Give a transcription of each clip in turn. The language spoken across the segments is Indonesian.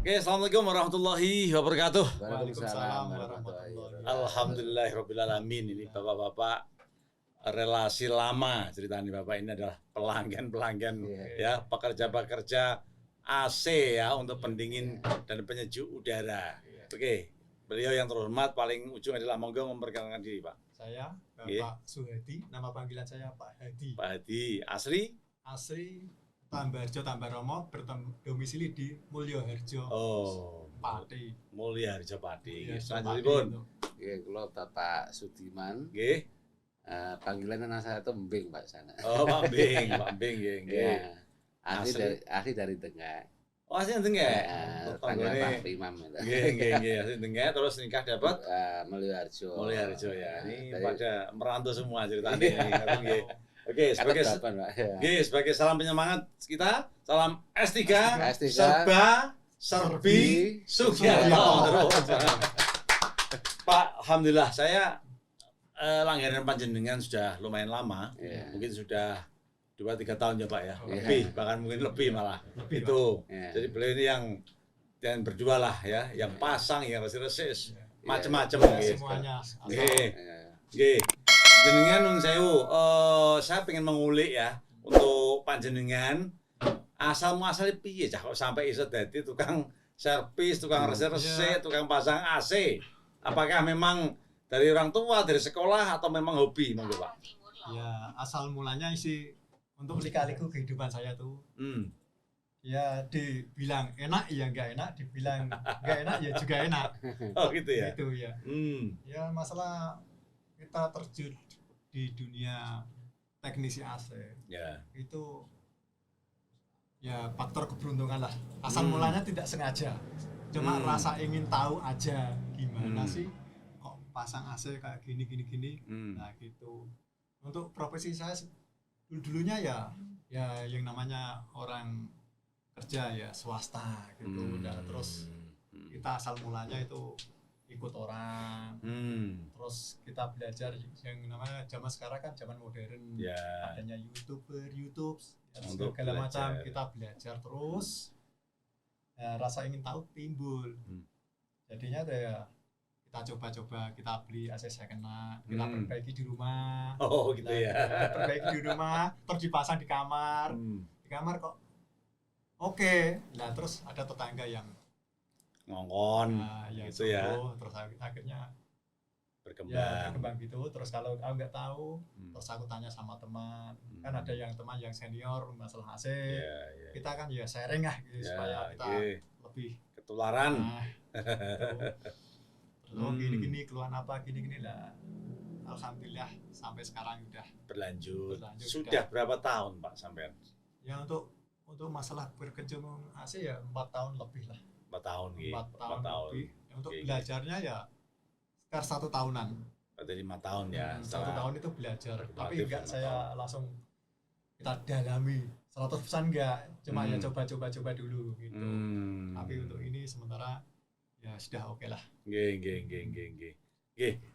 Oke, assalamualaikum warahmatullahi wabarakatuh. Waalaikumsalam warahmatullahi wabarakatuh. Alhamdulillahirobbilalamin. Ini bapak-bapak relasi lama ceritanya bapak ini adalah pelanggan ya, pekerja-pekerja AC ya untuk pendingin dan penyejuk udara. Oke, beliau yang terhormat paling ujung adalah monggo memperkenalkan diri Pak. Saya Bapak Suhadi, nama panggilan saya Pak Hadi. Pak Hadi, asli Tambarjo Tambaromo, berdomisili di Mulyoharjo. Pati. Mulyoharjo Pati. Selanjutnya Kalau Bapak Sudiman, panggilan anak saya itu Mbing Pak sana. Oh, Pak Mbing, Pak Mbing ya. Asli dari Tengah. Oh, asli Tengah. Tanggal Pak Imam. Nggih, asli Tengah terus nikah dapat Mulyoharjo. Mulyoharjo ya. Ini pada merantau semua ceritanya ini. Oke, sebagai salam penyemangat kita, salam S3, serba serbi Sugiarto. Pak, alhamdulillah saya langganan panjenengan sudah lumayan lama, mungkin sudah 2-3 tahun ya Pak ya, lebih bahkan mungkin lebih malah itu. Jadi beliau ini yang berdua lah ya, yang pasang, yang resis, macam-macam semuanya. Jenengan nun sewu, saya pengen mengulik ya untuk panjenengan asal muasal piye cah kok sampai iso dadi tukang servis, tukang resik, tukang pasang AC. Apakah memang dari orang tua, dari sekolah atau memang hobi monggo Pak? Ya, asal mulanya sih untuk lika-liku kehidupan saya tuh. Ya dibilang enak ya enggak enak, dibilang enggak enak ya juga enak. Oh gitu ya. Itu ya. Ya masalah kita terjun di dunia teknisi AC itu ya faktor keberuntungan lah. Asal mulanya tidak sengaja, cuma rasa ingin tahu aja gimana sih kok pasang AC kayak gini. Nah gitu. Untuk profesi saya dulunya ya yang namanya orang kerja ya swasta gitu. Nah, terus kita asal mulanya itu ikut orang, terus kita belajar yang namanya zaman sekarang kan zaman modern, adanya YouTube, segala macam, kita belajar terus, rasa ingin tahu timbul, jadinya ya kita coba-coba, kita beli AC second hand, kita perbaiki di rumah, perbaiki di rumah, terus dipasang di kamar kok, oke. Nah terus ada tetangga yang ngongkon gitu ya. Terus akhirnya berkembang gitu. Terus kalau aku nggak tahu, terus aku tanya sama teman. Kan ada yang teman yang senior masalah AC. Kita kan ya sharing lah gitu supaya kita lebih ketularan. Terus gini keluhan apa gini lah. Alhamdulillah sampai sekarang udah berlanjut. Sudah berapa tahun Pak sampean? Ya untuk masalah berkecimpung AC ya 4 tahun lebih lah. 4 tahun gitu. 4 tahun lebih. Untuk belajarnya ya sekitar 1 tahunan. Berarti 5 tahun ya. 1 tahun itu belajar. Tapi enggak saya langsung kita dalami 100% enggak. Cuma ya coba dulu gitu. Tapi untuk ini sementara ya sudah oke lah. Nggih.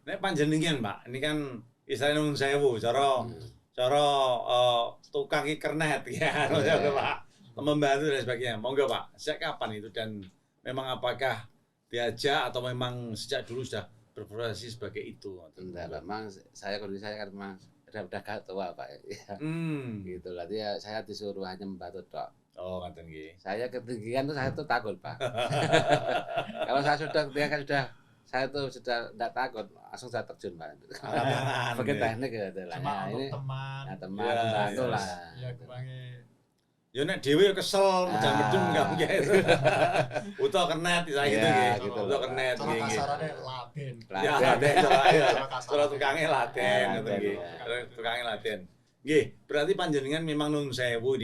Nek panjenengan Pak, ini kan istilahnya nun sewu cara tukang kernet ya. Pak. Membantu dan sebagainya. Monggo Pak. Sejak kapan itu dan memang apakah diajak atau memang sejak dulu sudah berprofesi sebagai itu? Enggak, memang kondisi saya kan memang udah agak tua Pak. Gitu lah, dia saya disuruh hanya membantu tok. Oh, ngaten nggih. Saya ketinggian tuh saya tuh takut Pak. Kalau saya sudah tidak takut, langsung saya terjun Pak. Pakai teknik gitu lah. Cuma untuk teman membantu lah. Ya kebange. Ya nek dhewe kesel jam medun enggak mungkin. Utuh kernet saya gitu nggih. Utuh kernet nggih. Kasarane laden. Cara tukange laden ngoten nggih. Tukange laden. Nggih, berarti panjenengan memang nun sewu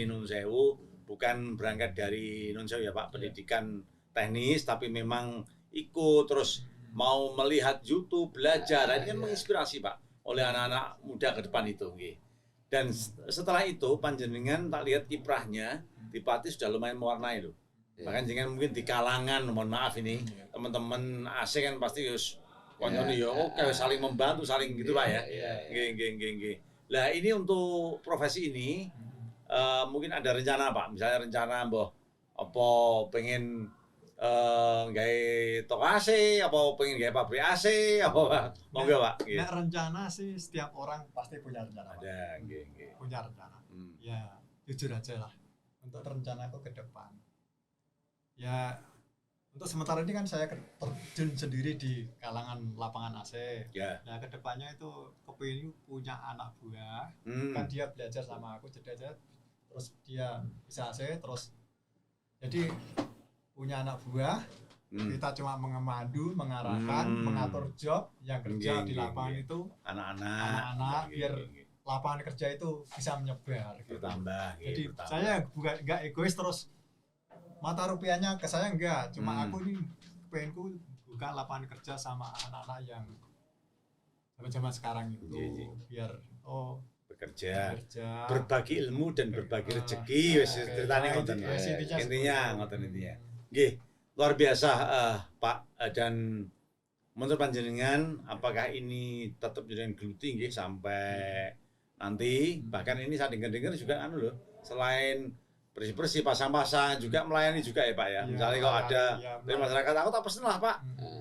bukan berangkat dari nun sewu ya Pak, pendidikan teknis tapi memang ikut terus mau melihat YouTube, belajar. Ini kan menginspirasi Pak oleh anak-anak muda ke depan itu nggih. Dan setelah itu panjenengan tak lihat kiprahnya di Pati sudah lumayan mewarnai loh. Bahkan jangan mungkin di kalangan, mohon maaf ini teman-teman AC kan pasti konyol ya oke saling membantu saling gitu Pak ya. Nggih. Lah ini untuk profesi ini mungkin ada rencana Pak, misalnya rencana apa pengen gawe toko AC apa pengen gawe pabrik AC apa monggo Pak. Nek rencana sih setiap orang pasti punya rencana. Ada, nggih. Punya rencana. Ya, jujur aja lah. Untuk rencana aku ke depan. Ya, untuk sementara ini kan saya terjun sendiri di kalangan lapangan AC. Ya. Nah, kedepannya itu kepingin punya anak buah. Kan dia belajar sama aku, jadi terus dia bisa AC, terus jadi punya anak buah, kita cuma mengemadu, mengarahkan, mengatur job yang kerja di lapangan itu anak-anak biar lapangan kerja itu bisa menyebar gitu. Bertambah. Jadi saya nggak egois terus mata rupiahnya ke saya enggak, cuma aku ini pengenku buka lapangan kerja sama anak-anak yang zaman sekarang itu biar bekerja, berbagi ilmu dan berbagi rezeki, wis ceritane ngoten. Intinya ngoten intinya. Nggih, luar biasa Pak, dan menurut panjenengan apakah ini tetap jenengan geluti nggih sampai nanti, bahkan ini saya dengar juga anu loh, selain bersih-bersih pasang-pasang juga melayani juga ya Pak ya. Misalnya kalau ada dari masyarakat aku tak pesen lah Pak.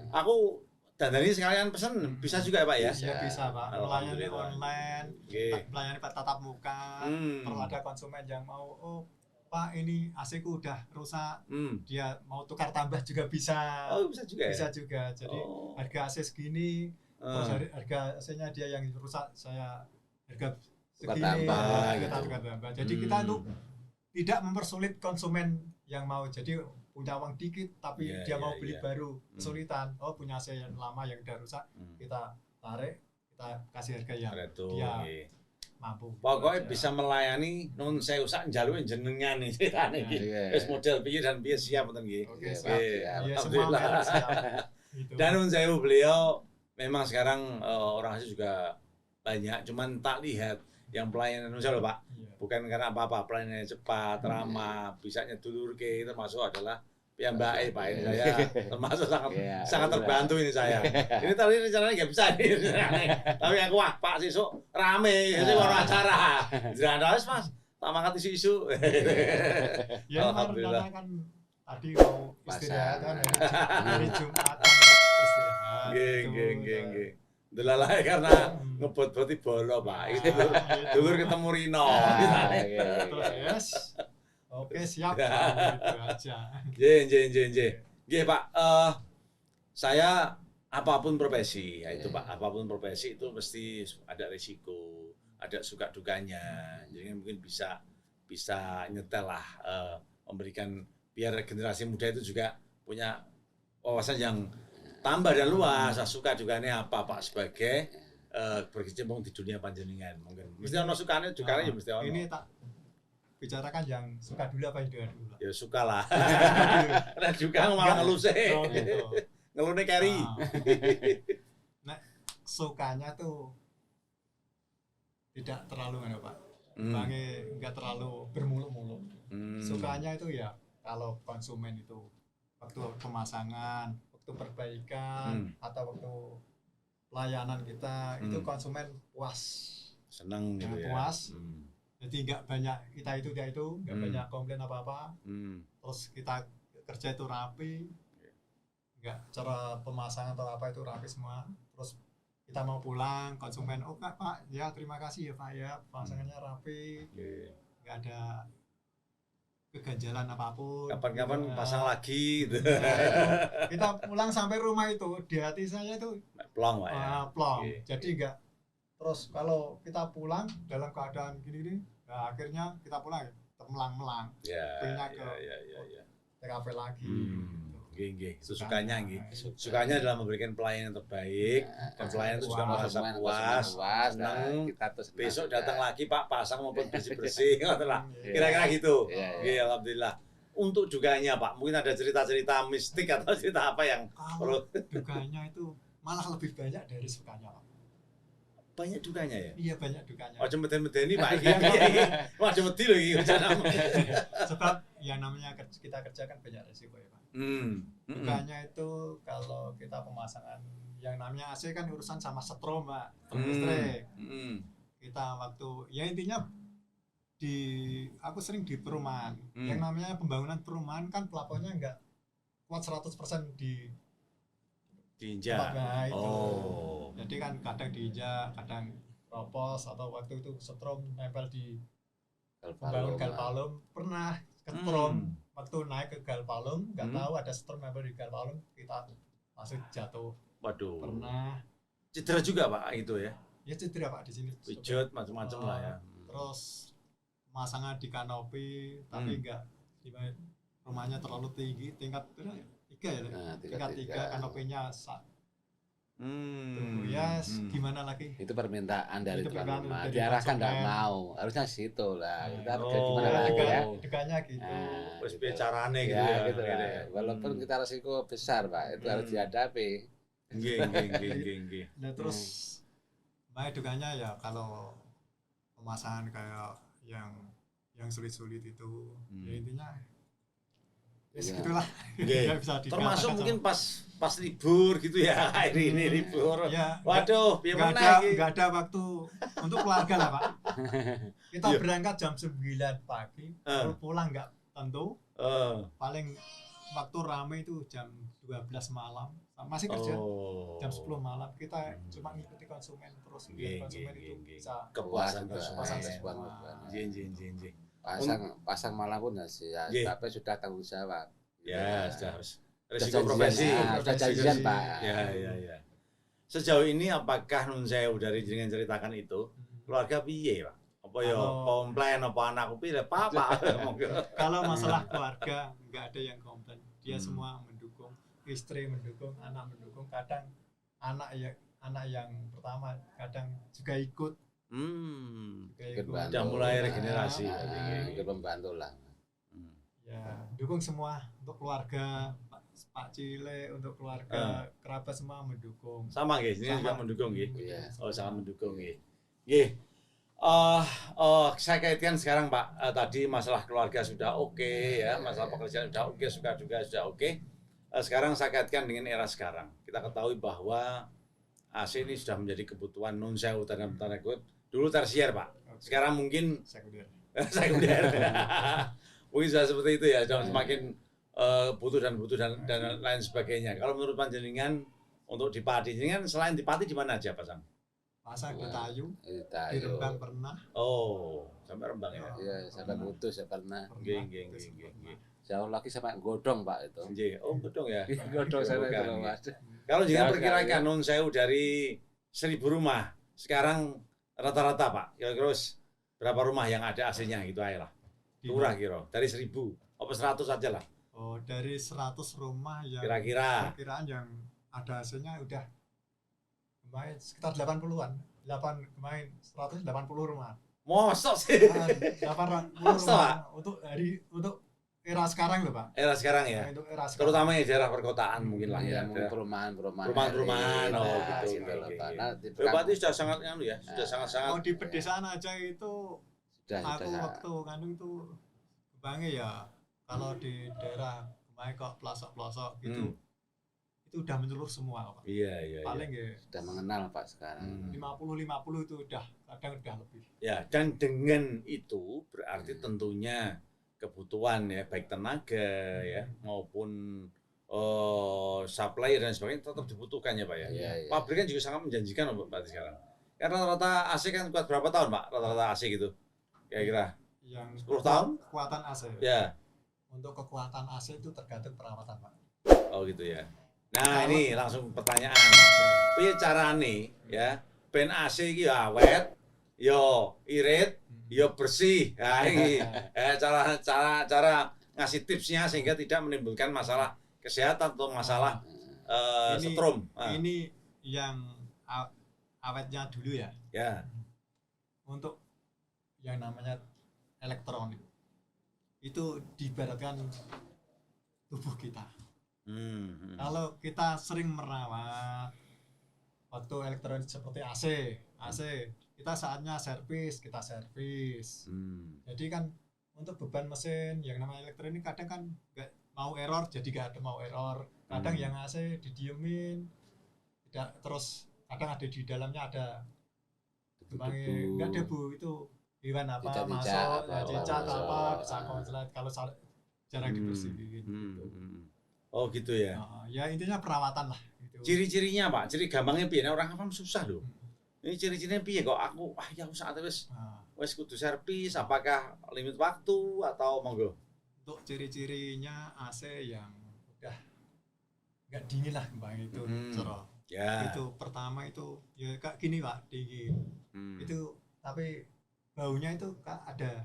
Aku dandani sekalian pesen bisa juga ya Pak ya? Iya bisa Pak. Melayani online, melayani tatap muka. Kalau ada konsumen yang mau Pak ini AC ku udah rusak, dia mau tukar tambah juga bisa. Oh bisa juga ya? Bisa juga. Jadi harga AC segini, terus harga AC-nya dia yang rusak, saya harga segini, kita tukar tambah. Jadi kita itu tidak mempersulit konsumen yang mau jadi punya uang dikit tapi dia mau beli baru kesulitan. Oh punya AC yang lama yang udah rusak, kita tarik, kita kasih harga yang dia mampu. Pokoknya bisa melayani nun sewu sak njaluke jenengan iki ceritane iki. Wis model piye dan piye siap ngoten nggih. Oke, siap. Alhamdulillah. Dan nun sewu beliau memang sekarang orang Asia juga banyak, cuman tak lihat yang pelayanan Indonesia loh Pak. Bukan karena apa-apa, pelayanannya cepat, ramah, bisa nyedulurke, termasuk adalah piyambake Pak ini saya termasuk sangat terbantu ini saya. Ini tadi rencananya nggak bisa nih, tapi aku wah Pak sesuk rame, sesuk ono acara. Jangan Mas, tak mangkat isu-isu. Ya alhamdulillah kan tadi mau istirahat kan hari Jumat istirahat. Nggih. Delalah karena ngebot-boti bolo Pak. Itu dulur ketemu Rino. Terus yes. Oke siap gitu aja. Nggih Pak, saya apapun profesi, ya itu Pak, apapun profesi itu mesti ada risiko, ada suka dukanya. Jadi mungkin bisa nyetel lah, memberikan biar generasi muda itu juga punya wawasan yang tambah dan luas. Suka dukanya apa Pak sebagai berkecimpung di dunia panjenengan mungkin. Mesti ono sukane dukane ya mesti ono. Ini tak bicarakan yang suka dulu apa yang duka dulu? Ya suka lah. Nek juga malah ngeluh sih. Oh, gitu. Ngeluhne carry. Nah, sukanya tuh tidak terlalu mana Pak. Bange enggak terlalu bermuluk-muluk. Sukanya itu ya kalau konsumen itu waktu pemasangan, waktu perbaikan atau waktu pelayanan kita itu konsumen puas. Senang gitu ya. Puas. Jadi nggak banyak kita itu nggak banyak komplain apa-apa. Terus kita kerja itu rapi, nggak cara pemasangan atau apa itu rapi semua. Terus kita mau pulang, konsumen Pak ya terima kasih ya Pak ya pemasangannya rapi, nggak ada keganjalan apapun. Kapan-kapan pasang lagi gitu. Nah, kita pulang sampai rumah itu di hati saya itu plong Pak ya. Plong. Jadi enggak. Terus kalau kita pulang dalam keadaan gini nah akhirnya kita pulang termelang-melang. Pindah ke TKP lagi. Nggih. Sukanya nggih. Sukanya adalah memberikan pelayanan yang terbaik dan pelayan itu juga merasa puas. Senang. Besok datang lagi Pak pasang maupun bersih-bersih ngoten lah. Kira-kira gitu. Nggih alhamdulillah. Untuk dukanya Pak, mungkin ada cerita-cerita mistik atau cerita apa yang kalau dukanya itu malah lebih banyak dari sukanya Pak. Banyak dukanya ya? Iya banyak dukanya. Ojo meden-medeni Pak. Wah, ojo medi lho iki rencana. Sebab yang namanya kita kerjakan banyak resiko ya Pak. Dukanya itu kalau kita pemasangan yang namanya AC kan urusan sama setrum Pak, listrik. Kita waktu ya intinya aku sering di perumahan. Yang namanya pembangunan perumahan kan pelafonnya enggak kuat 100% di diinjak. Nah, itu. Oh. Jadi kan kadang diinjak, kadang ropos atau waktu itu setrum nempel di membangun galvalum, pernah ketrum waktu naik ke galvalum, nggak tahu ada setrum nempel di galvalum, kita langsung jatuh. Waduh. Pernah. Cedera juga Pak itu ya? Ya cedera Pak di sini. Pijat macam-macam lah ya. Terus pemasangan di kanopi, tapi enggak rumahnya terlalu tinggi, tingkat 3 ya, tingkat 3 kanopinya ya gimana lagi? Itu permintaan dari itu tuan rumah, diarahkan nggak mau, harusnya situ lah. Kita gimana lagi ya? Deganya gitu. Terus bicarane gitu ya. ya. Gitu ya. Walaupun kita resiko besar Pak, itu harus dihadapi. Nggih. Nah terus baik duganya ya kalau pemasangan kayak yang sulit-sulit itu, ya intinya ya segitulah. Termasuk mungkin pas libur gitu ya, hari ini libur. Ya, waduh, nggak ada waktu untuk keluarga lah Pak. Kita berangkat jam 9 pagi, pulang nggak tentu. Paling waktu rame itu jam 12 malam, masih kerja. Jam 10 malam kita cuma ngikuti konsumen terus. Konsumen itu bisa kepuasan. Pasang malah pun tapi sudah tanggung jawab. Ya, sudah harus resiko profesi. Sudah janjian Pak. Ya. Sejauh ini apakah nun sewu dari jenengan ceritakan itu keluarga piye Pak? Apa ya komplain apa anakku pilih Pak? Kalau masalah keluarga nggak ada yang komplain. Dia semua mendukung, istri mendukung, anak mendukung. Kadang anak yang pertama kadang juga ikut. Udah mulai regenerasi. Ikut membantu lah. Ya, dukung semua untuk keluarga, Pak Cile, untuk keluarga, kerabat semua mendukung. Sama nggih, ini juga mendukung nggih. Oh, sangat mendukung nggih. Saya kaitkan sekarang Pak, tadi masalah keluarga sudah oke ya, masalah pekerjaan sudah oke, suka juga sudah oke. Sekarang saya kaitkan dengan era sekarang. Kita ketahui bahwa AC ini sudah menjadi kebutuhan non sewu tanda kutip. Dulu tersier Pak, sekarang mungkin sekunder. Mungkin sudah seperti itu ya, sudah semakin butuh dan lain sebagainya. Kalau menurut panjenengan untuk di Pati, jenengan selain di Pati di mana aja pasang? Pasang di Tayu, di Rembang pernah. Oh, sampai Rembang ya? Iya, sampai Kudus ya pernah. Nggih. Jauh lagi sampai Godong Pak itu. Nggih, oh Godong ya. Godong sampai Mas. Kalau jenengan perkirakan nun sewu dari 1000 rumah, sekarang rata-rata Pak, kira-kira berapa rumah yang ada AC-nya gitu aja lah. Kurang kira dari 1000 apa 100 aja lah. Oh, dari 100 rumah yang perkiraan yang ada AC-nya udah kemarin sekitar 80-an. 180 rumah. Mosok sih. 80 rumah untuk era sekarang loh Pak. Era sekarang ya. Untuk era sekarang. Terutama di daerah perkotaan mungkin lah ya. Perumahan. Perumahan gitu. Berarti sudah sangat ya, sudah sangat-sangat. Oh, di pedesaan aja itu aku waktu kandung tuh kebange ya, kalau di daerah kemarin kok pelosok-pelosok gitu, itu udah menyeluruh semua Pak. Iya. Paling ya sudah mengenal Pak sekarang. 50 itu kadang udah lebih. Ya, dan dengan itu berarti tentunya kebutuhan ya, baik tenaga ya maupun supplier dan sebagainya tetap dibutuhkan ya Pak ya. Pabrik kan juga sangat menjanjikan Pak sekarang. Karena rata-rata AC kan kuat berapa tahun Pak? Rata-rata AC gitu. Kira-kira yang 10 tahun? Kekuatan AC. Ya. Untuk kekuatan AC itu tergantung perawatan Pak. Oh gitu ya. Nah ini langsung pertanyaan. Piye carane ya ben AC iki ya awet, yo irit, yo bersih. Nah ini cara ngasih tipsnya sehingga tidak menimbulkan masalah kesehatan atau masalah setrum. Ini yang awetnya dulu ya. Ya. Untuk yang namanya elektronik itu diibaratkan tubuh kita. Kalau kita sering merawat waktu elektronik seperti AC, kita saatnya kita servis. Jadi kan untuk beban mesin yang namanya elektronik kadang kan nggak mau error, jadi nggak ada mau error. Kadang yang AC didiemin, tidak terus kadang ada di dalamnya ada nggak debu itu hewan apa masuk, cicak atau apa bisa konslet kalau jarang dibersihin gitu. Oh gitu ya. Ya intinya perawatan lah. Gitu. Ciri-cirinya Pak, ciri gampangnya piye? Nek orang awam susah loh. Ini ciri-cirinya piye kok aku ya saat wis kudu servis, apakah limit waktu atau monggo? Untuk ciri-cirinya AC yang udah nggak dingin lah bang itu cerah. Ya. Itu pertama itu ya kayak gini Pak, dingin. Itu tapi baunya itu ada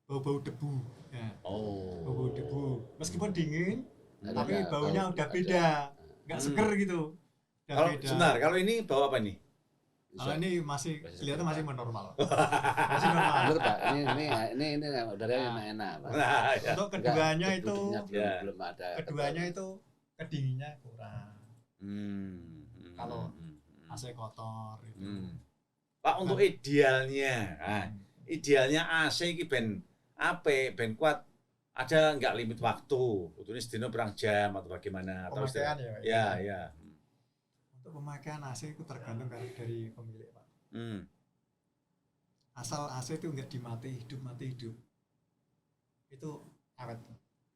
bau-bau debu ya. Bau debu. Meskipun dingin tapi baunya udah beda. Nggak seger gitu. Sebentar, kalau ini bau apa nih? Kalau ini masih kelihatan masih normal. Masih normal. Betul Pak. Ini udaranya enak Pak. Nah, ya. Untuk keduanya itu belum ada. Keduanya itu kedinginnya kurang. Kalau AC kotor itu. Pak untuk idealnya, idealnya AC ini ben kuat. Ada nggak limit waktu? Ini sedino berang jam atau bagaimana? Pemakaian ya. Untuk pemakaian AC itu tergantung dari pemilik Pak. Asal AC itu nggak mati hidup. Itu awet.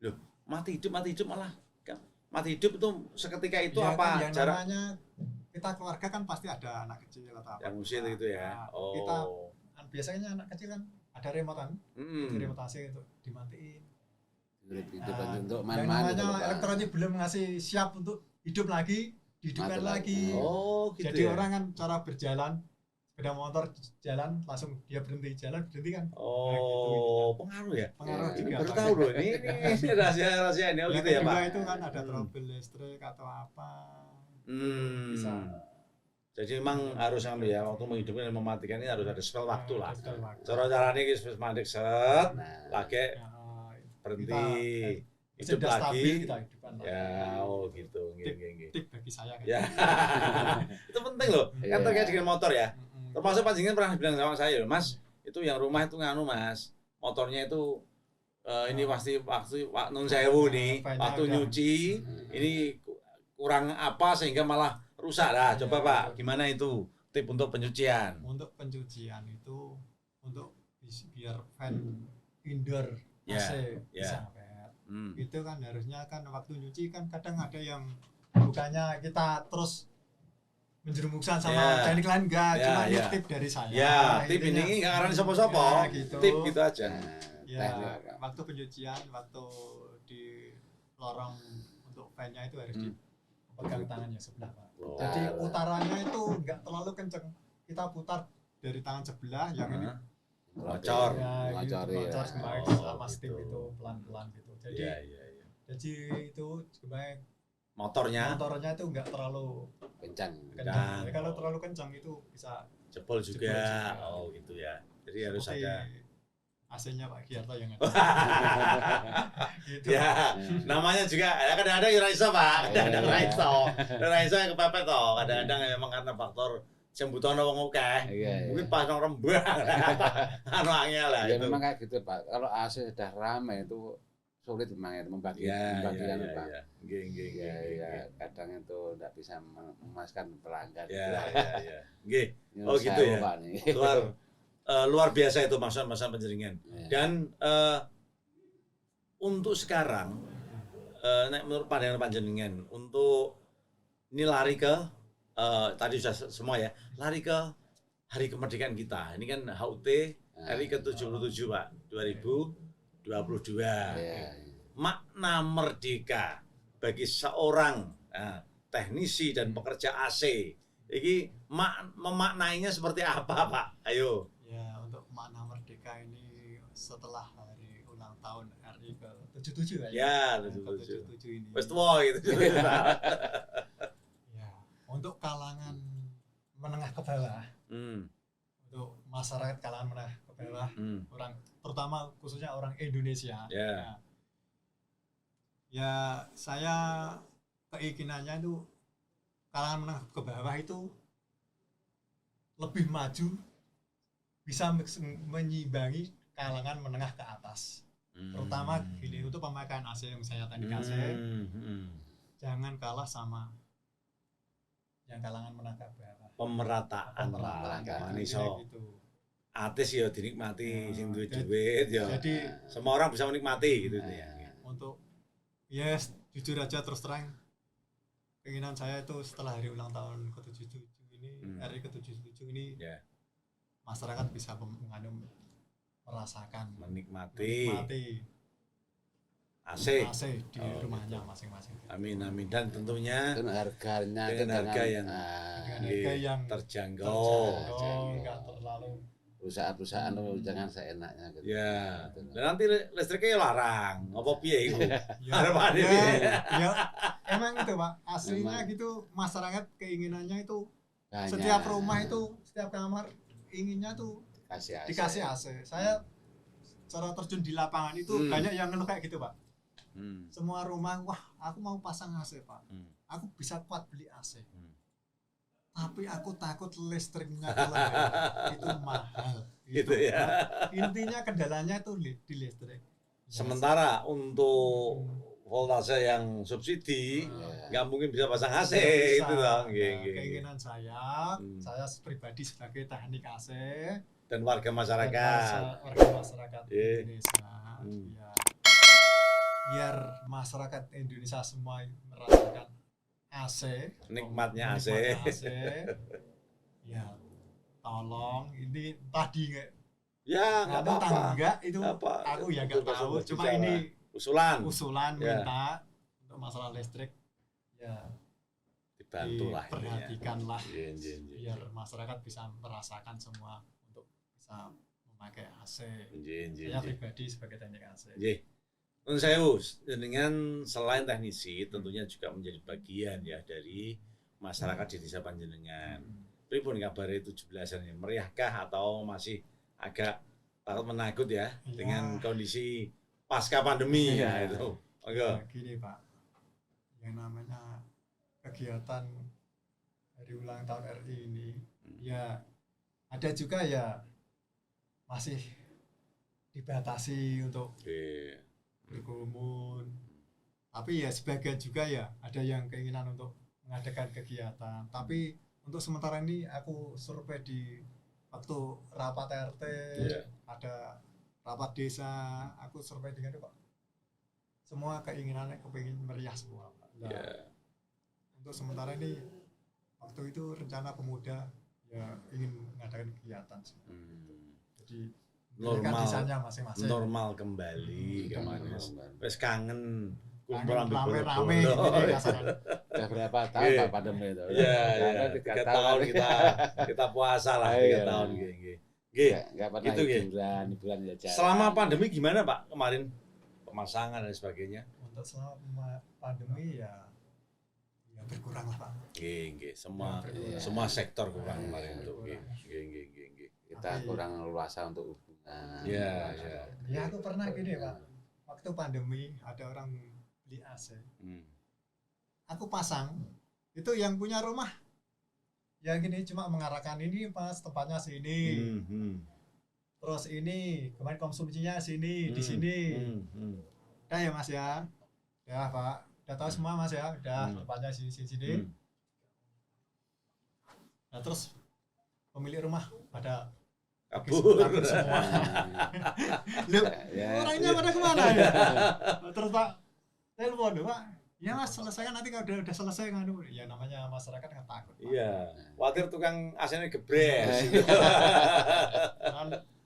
Loh, mati hidup malah. Mati hidup itu seketika itu ya, apa? Kan, namanya kita keluarga kan pasti ada anak kecil atau apa. Yang usia itu ya. Nah, kita biasanya anak kecil kan ada remote kan. Remote AC untuk dimatiin. Untuk yang namanya elektronik belum ngasih siap untuk hidup lagi, dihidupkan lagi. Gitu. Jadi orang kan cara berjalan sepeda motor jalan langsung dia berhenti kan. Gitu. Pengaruh ya. Pengaruh juga. Baru tahu loh ini rahasia ini gitu ya Pak. Itu kan ada trouble listrik atau apa. Bisa. Jadi memang harus ambil ya waktu menghidupkan dan mematikan ini harus ada spell waktu lah. Cara-caranya ini mandek set, lagi berhenti, hidup lagi. Ya, gitu. Tip bagi saya kan. Ya. Itu penting loh. Kan terkait dengan motor ya. Termasuk panjenengan pernah bilang sama saya, Mas, itu yang rumah itu nganu Mas, motornya itu ini pasti waktu nun sewu nih, waktu nyuci ini kurang apa sehingga malah rusak lah. Coba Pak, gimana itu tip untuk penyucian? Untuk penyucian itu untuk biar fan indoor AC bisa awet. Itu kan harusnya kan waktu nyuci kan kadang ada yang bukannya kita terus menjerumuskan sama teknik lain enggak, cuma ini tip dari saya. Ya, tip ini enggak ngarani sapa-sapa. Gitu. Tip gitu aja. Ya, waktu pencucian, waktu di lorong untuk fan-nya itu harus dipegang tangannya sebelah, Pak. Jadi putarannya itu enggak terlalu kenceng. Kita putar dari tangan sebelah yang ini ngocor. Ngocor kembali sama steam itu pelan-pelan gitu. Jadi jadi itu kembali motornya itu enggak terlalu kencang. Ya, kalau terlalu kencang itu bisa jebol juga. Oh gitu ya. Jadi harus ada AC-nya Pak Giarto yang ada. Gitu. Ya, namanya juga kadang-kadang ora iso Pak, kadang-kadang ora iso yang kepepet toh. Kadang-kadang memang karena faktor sembutono wong akeh. Mungkin pas nang Rembang. Anu angel lah ya, itu. memang kayak gitu Pak. Kalau AC sudah ramai itu sulit memang membagikan Pak. Iya, kadang itu tidak bisa memuaskan pelanggan. Iya. Nggih. Oh gitu ya. Luar biasa itu masukan penjaringan. Dan untuk sekarang nek menurut pandangan panjenengan untuk ini lari ke tadi sudah semua ya, lari ke hari kemerdekaan kita. Ini kan HUT RI ke-77 Pak, 2022. Makna merdeka bagi seorang teknisi dan pekerja AC. Ini memaknainya seperti apa Pak? Ayo. Ya, untuk makna merdeka ini setelah hari ulang tahun RI ke-77 ya. Ya, 77 ini. Wes tuwa gitu. Ya, untuk kalangan menengah ke bawah. Untuk masyarakat kalangan menengah ke bawah, orang terutama khususnya orang Indonesia. Ya, saya keinginannya itu kalangan menengah ke bawah itu lebih maju, bisa menyimbangi kalangan menengah ke atas. Terutama gini, untuk pemakaian AC yang saya tadi kasih, jangan kalah sama yang kalangan menengah ke bawah. Pemerataan lah, gitu. Artis ya dinikmati, sing duwe duit ya. Jadi semua orang bisa menikmati gitu ya. Untuk yes, jujur aja terus terang keinginan saya itu setelah hari ulang tahun ke-77 ini, RI ke-77 ini masyarakat bisa merasakan, menikmati AC di rumahnya masing-masing. Amin dan tentunya dengan harga yang terjangkau, enggak terlalu perusahaan jangan seenaknya gitu. Ya. Dan nanti listriknya larang, apa piye iku? Ya, emang itu Pak, aslinya gitu masyarakat keinginannya itu banyak. Setiap rumah itu, setiap kamar inginnya tuh dikasih AC. Saya cara terjun di lapangan itu banyak yang ngeluh kayak gitu Pak. Semua rumah, wah aku mau pasang AC Pak, aku bisa kuat beli AC, tapi aku takut listriknya itu mahal gitu ya. Intinya kendalanya itu di listrik. Sementara untuk voltase yang subsidi nggak mungkin bisa pasang AC itu dong. Keinginan saya pribadi sebagai teknik AC dan warga masyarakat Indonesia ya, biar masyarakat Indonesia semua merasakan AC, nikmatnya AC. Ya tolong ini tadi nggak nggak apa-apa enggak itu aku ya nggak tahu, cuma ini usulan minta untuk masalah listrik ya dibantulah, perhatikanlah biar masyarakat bisa merasakan semua untuk bisa memakai AC. Saya pribadi sebagai teknik AC. Nun sewu, dengan selain teknisi tentunya juga menjadi bagian ya dari masyarakat di desa Panjenengan. Pripun kabar 17-an ini? Meriahkah atau masih agak takut menakut ya dengan kondisi pasca pandemi ya itu? Gini Pak, yang namanya kegiatan hari ulang tahun RI ini ya ada juga ya masih dibatasi untuk berkerumun, tapi ya sebagian juga ya ada yang keinginan untuk mengadakan kegiatan, tapi untuk sementara ini aku survei di waktu rapat RT, ada rapat desa, aku survei dengan itu Pak, semua keinginannya kepingin meriah semua Pak. Untuk sementara ini waktu itu rencana pemuda ya ingin mengadakan kegiatan jadi normal kembali kemana wes kangen kumpulan rame-rame udah berapa tahun Pak pandemi itu ya 3 tahun kita puasa lah 3 tahun nggak pernah hiburan ya selama pandemi gimana Pak kemarin pemasangan dan sebagainya? Untuk selama pandemi ya berkurang lah Pak. Semua sektor kurang kemarin itu. Kita kurang luasa untuk hubungan. Ya aku pernah gini Pak. Waktu pandemi ada orang beli AC. Aku pasang, itu yang punya rumah ya gini cuma mengarahkan ini pas tempatnya sini. Terus ini kemarin konsumsinya sini di sini. Udah ya Mas ya. Ya Pak. Udah tahu semua Mas ya, udah tempatnya sini. Nah terus pemilik rumah pada kabur semua. Orangnya pada kemana ya? Terus Pak telepon Pak, ya Mas selesaikan nanti kalau udah selesai kan, ya namanya masyarakat kan takut. Iya, khawatir tukang AC-nya gebres.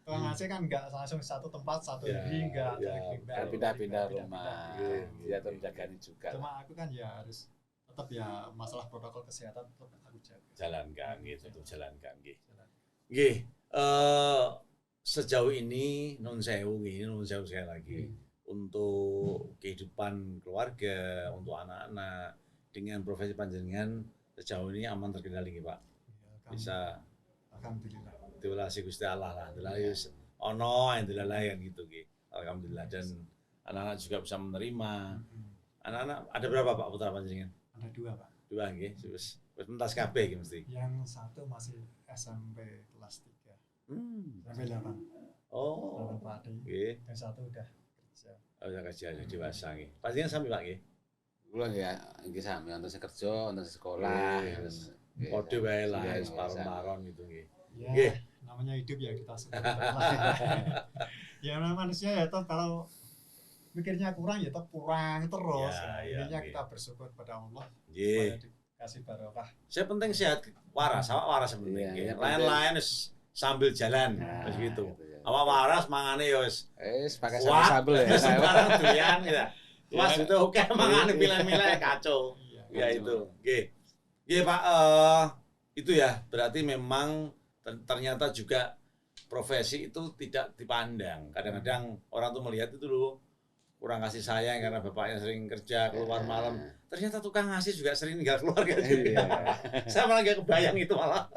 Tukang AC kan nggak langsung satu tempat satu hari nggak pindah-pindah rumah ya terus jagani juga. Cuma aku kan ya harus tetap ya masalah protokol kesehatan tetap aku jalankan sejauh ini nun sewu sekali lagi untuk kehidupan keluarga, untuk anak-anak dengan profesi panjenengan sejauh ini aman terkendali Pak. Bisa alhamdulillah. Diulasi Gusti Allah lah, ono yang dilalayan gitu alhamdulillah, dan anak-anak juga bisa menerima. Anak-anak ada berapa Pak putra panjenengan? Ada 2 Pak. 2 nggih, wis pentas kabeh mesti. Yang satu masih SMP kelas 3. Sampai 8. Oh. Nggih. Yang satu udah kerja. Udah kerja dewasa nggih. Pastinya sami Pak nggih. Kula nggih sami untuk kerja, untuk sekolah, terus padha wae lah paron-paron gitu nggih. Ya, namanya hidup ya kita sebenarnya. Ya manusia ya toh kalau mikirnya kurang ya tetap kurang terus. Intinya okay. kita bersyukur pada Allah supaya dikasih barokah. Saya penting sehat waras, awak waras penting. Lain-lain sambil jalan begitu. Awak waras mangane ya wis pakai sambel ya. Sembarang doyan gitu. Mas itu oke mangane pilih-pilih kacau. Ya itu. Nggih Pak, itu ya berarti memang ternyata juga profesi itu tidak dipandang. Kadang-kadang orang tuh melihat itu loh kurang kasih sayang karena bapaknya sering kerja keluar malam. Ternyata tukang ngasih juga sering tinggal keluarga juga. Saya malah gak kebayang itu malah.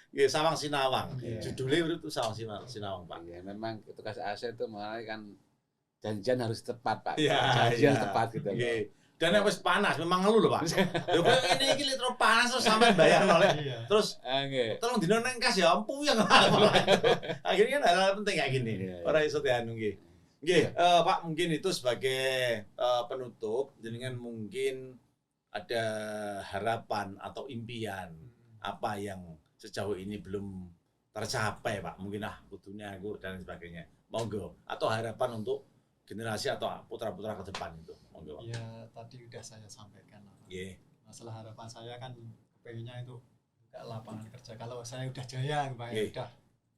Ya Sawang Sinawang. Judulnya itu Sawang Sinawang Pak. Iya, memang tugas AC itu mulai kan janjian harus tepat Pak. Ya, janjian tepat gitu. Dan yang wis panas memang ngeluh lho Pak. Lho kok ini iki terus panas terus sampai bayar oleh. Terus tolong dino neng kas ya ampuh yang akhirnya kan hal penting kayak gini. Ora iso dianu nggih. Nggih, Pak mungkin itu sebagai penutup jenengan mungkin ada harapan atau impian apa yang sejauh ini belum tercapai Pak, mungkin kudunya aku dan sebagainya, monggo, atau harapan untuk generasi atau putra-putra ke depan itu, monggo. Ya tadi udah saya sampaikan. Masalah harapan saya kan pengennya itu buka lapangan kerja. Kalau saya udah jaya, Pak, udah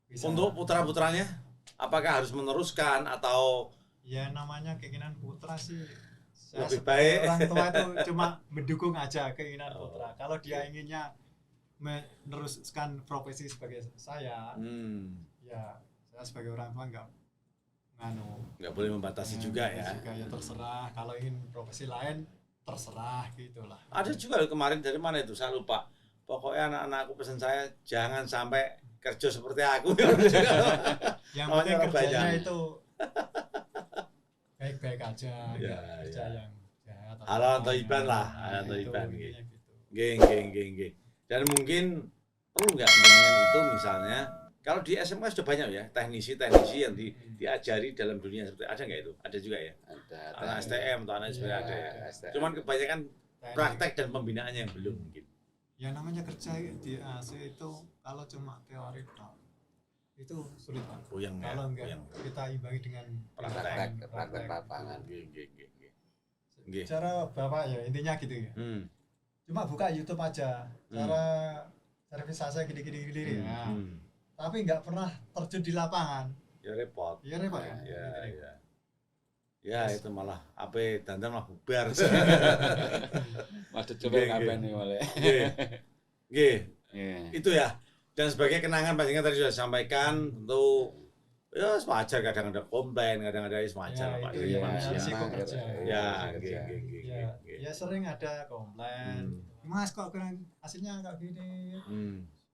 bisa. Untuk putra-putranya, apakah harus meneruskan atau? Ya namanya keinginan putra sih. Lebih baik. Orang tua itu cuma mendukung aja keinginan putra. Kalau dia inginnya meneruskan profesi sebagai saya, ya saya sebagai orang tua nggak boleh membatasi juga ya. Ya terserah. Kalau ingin profesi lain terserah gitulah. Ada juga kemarin dari mana itu saya lupa. Pokoknya anak-anakku pesan saya jangan sampai kerja seperti aku. Yang penting kerjanya itu baik-baik aja, kerja yang jahat. Halal thayyiban lah, halal thayyiban gitu. Geng. Dan mungkin perlu nggak dengan itu misalnya kalau di SMA sudah banyak ya teknisi yang diajari dalam dunia seperti ada nggak itu? Ada juga ya. Ada. Anak STM atau anak sebenarnya ada ya. Cuman kebanyakan praktek dan pembinaannya yang belum mungkin. Ya namanya kerja di AC itu kalau cuma teori itu sulit Pak. Kalau enggak kita imbangi dengan praktek lapangan. Cara Bapak ya intinya gitu ya. Cuma buka YouTube aja, cara servis AC gini ya. Tapi nggak pernah terjun di lapangan. Ya repot ya. Ya itu malah apa dandan malah bubar. Maksud coba ngapain nih malah. Itu ya. Dan sebagai kenangan pastinya tadi sudah sampaikan tentu ya wajar kadang ada komplain, kadang ada wajar Pak. Ya sering ada komplain. Mas kok hasilnya kayak gini.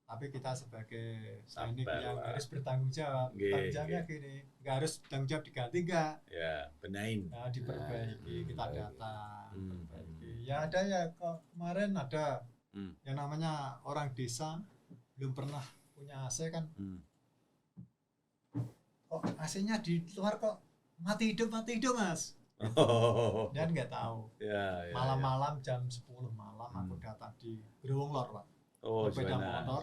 Tapi kita sebagai teknik yang harus bertanggung jawab. Tanggung jawabnya gini, nggak harus tanggung jawab diganti nggak? Ya, benahin. Nah, diperbaiki, kita datang. Ya ada ya kemarin ada yang namanya orang desa belum pernah punya AC kan. Kok AC-nya di luar kok mati hidup Mas. Dan nggak tahu. Malam-malam jam 10 malam aku datang di Growong Lor Pak. Sepeda motor.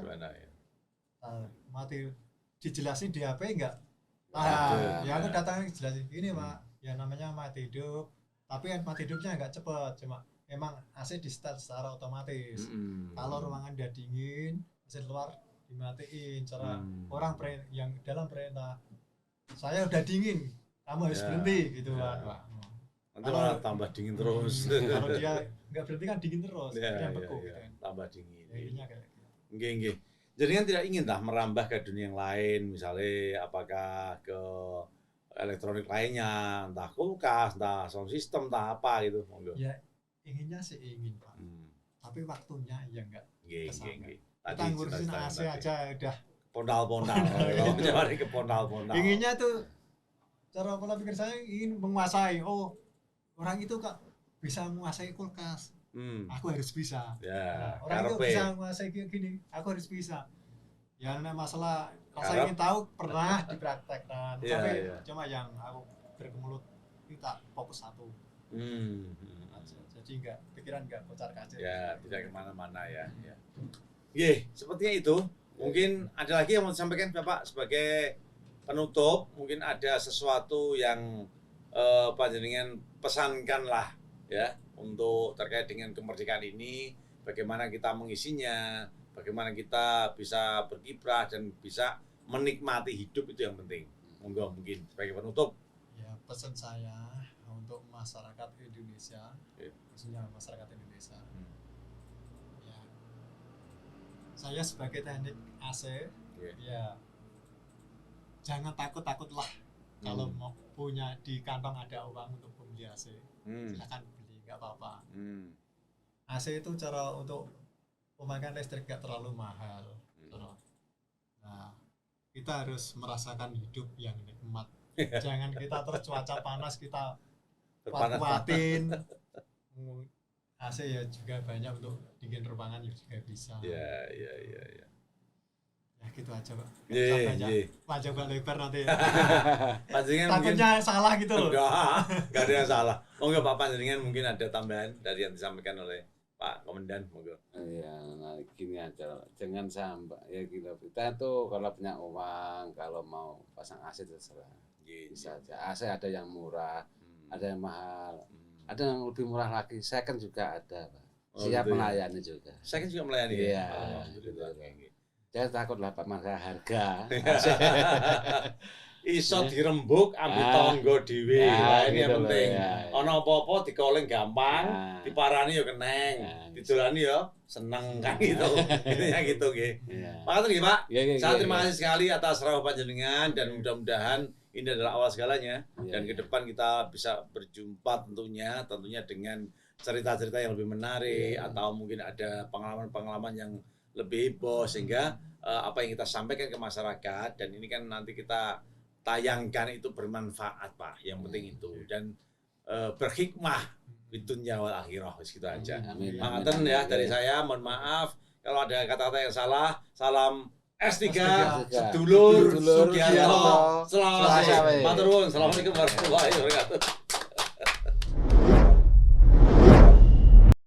Mati dijelasin di HP enggak? Ya aku datang jelasin gini Pak. Ya namanya mati hidup. Tapi mati hidupnya enggak cepat, cuma emang AC di start secara otomatis. Kalau ruangan udah dingin, AC luar dimatiin. Cara orang yang dalam perintah saya udah dingin, kamu harus berhenti gitu Pak. Nanti malah tambah dingin terus. Kalau dia nggak berhenti kan dingin terus, dia beku gitu. Tambah dingin. Intinya kayak gitu. Nggih. Jadi kan tidak ingin merambah ke dunia yang lain, misalnya apakah ke elektronik lainnya, entah kulkas, entah sound system, entah apa gitu. Ya inginnya sih ingin Pak. Tapi waktunya ya enggak. Nggih. Kita ngurusin AC aja udah pondal-pondal. Mencari ke pondal-pondal. Inginnya tuh cara pola pikir saya ingin menguasai. Oh, orang itu kok bisa menguasai kulkas. Aku harus bisa. Orang itu bisa menguasai gini, aku harus bisa. Ya masalah rasa ingin tahu pernah dipraktekkan. Tapi cuma yang aku berkemulut kita fokus satu. Jadi pikiran enggak kocar-kacir. Ya, tidak kemana-mana ya. Sepertinya itu. Mungkin ada lagi yang mau disampaikan Bapak sebagai penutup. Mungkin ada sesuatu yang panjenengan pesankanlah ya untuk terkait dengan kemerdekaan ini, bagaimana kita mengisinya, bagaimana kita bisa berkiprah dan bisa menikmati hidup, itu yang penting. Monggo mungkin sebagai penutup. Ya, pesan saya untuk masyarakat Indonesia, khususnya masyarakat Indonesia. Ya, saya sebagai teknik AC, ya jangan takut-takutlah kalau mau punya di kantong ada uang untuk beli AC, silakan beli, nggak apa-apa. AC itu cara untuk pemakaian listrik nggak terlalu mahal. Nah, kita harus merasakan hidup yang nikmat. Jangan kita terus cuaca panas kita kuat-kuatin. AC ya juga banyak untuk dingin ruangan juga bisa. Ya. Ya gitu aja, Pak. Panjang lebar nanti. Takutnya salah gitu loh. Enggak ada yang salah. Monggo Pak Panjenengan mungkin ada tambahan dari yang disampaikan oleh Pak Komandan, monggo. Iya, nah gini aja, jangan sampai ya kita tuh kalau punya uang, kalau mau pasang AC terserah. Bisa aja. AC ada yang murah, ada yang mahal, ada yang lebih murah lagi. Second juga ada, Pak. Siap melayani juga. Second juga melayani. Iya. Jangan takutlah Pak masalah harga. Iso dirembuk ambil tonggo dhewe. Nah, ini yang penting. Ana apa-apa dikoleng gampang, diparani ya keneng, didolani ya seneng kan gitu. Intinya gitu nggih. Makasih nggih Pak. Saya terima kasih sekali atas rawuh panjenengan dan mudah-mudahan ini adalah awal segalanya dan ke depan kita bisa berjumpa tentunya dengan cerita-cerita yang lebih menarik atau mungkin ada pengalaman-pengalaman yang lebih heboh sehingga apa yang kita sampaikan ke masyarakat dan ini kan nanti kita tayangkan itu bermanfaat Pak, yang penting itu dan berhikmah di dunia wal akhirah, gitu aja. Mangaten ya dari saya, mohon maaf kalau ada kata-kata yang salah. Salam S3 sedulur Sugiarto. Selamat. Matur nuwun. Assalamualaikum warahmatullahi wabarakatuh.